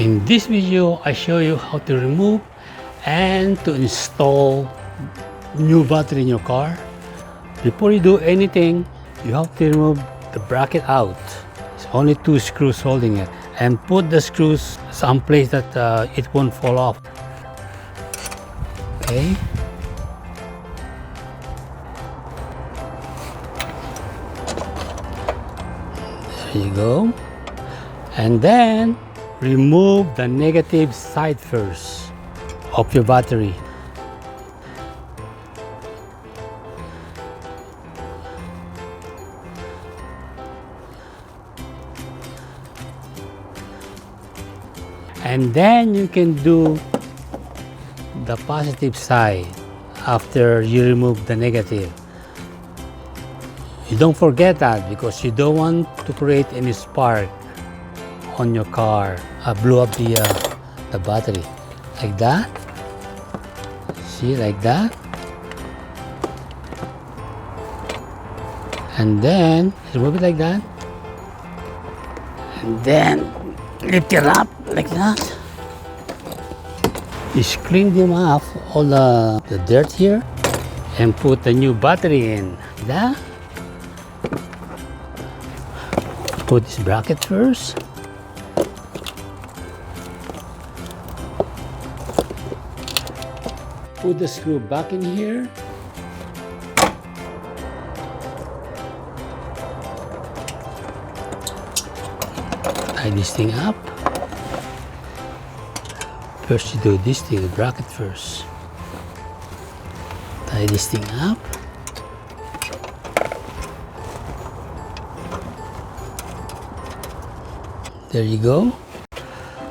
In this video, I show you how to remove and to install new battery in your car. Before you do anything, you have to remove the bracket out. It's only 2 screws holding it, and put the screws someplace that it won't fall off. Okay. There you go. And then remove the negative side first of your battery. And then you can do the positive side after you remove the negative. You don't forget that, because you don't want to create any spark on your car. Blow up the battery like that. See, like that. And then remove it like that. And then lift it up like that. Just clean them off, all the dirt here, and put the new battery in. Like that. Put this bracket first. Put the screw back in here. Tie this thing up. First you do this thing, the bracket first. Tie this thing up. There you go.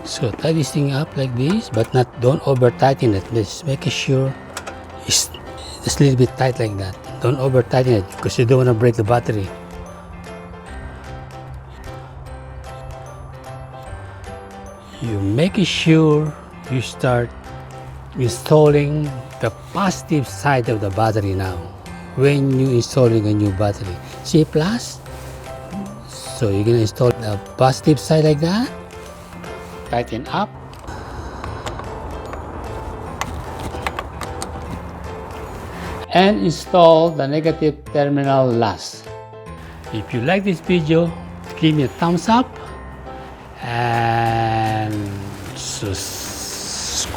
So tie this thing up like this, but don't over tighten it. Just make sure it's just a little bit tight like that. Don't over tighten it, because you don't want to break the battery. You make sure you start installing the positive side of the battery now when you installing a new battery. See plus? So you're gonna install the positive side like that. Tighten up. And install the negative terminal last. If you like this video, give me a thumbs up and subscribe.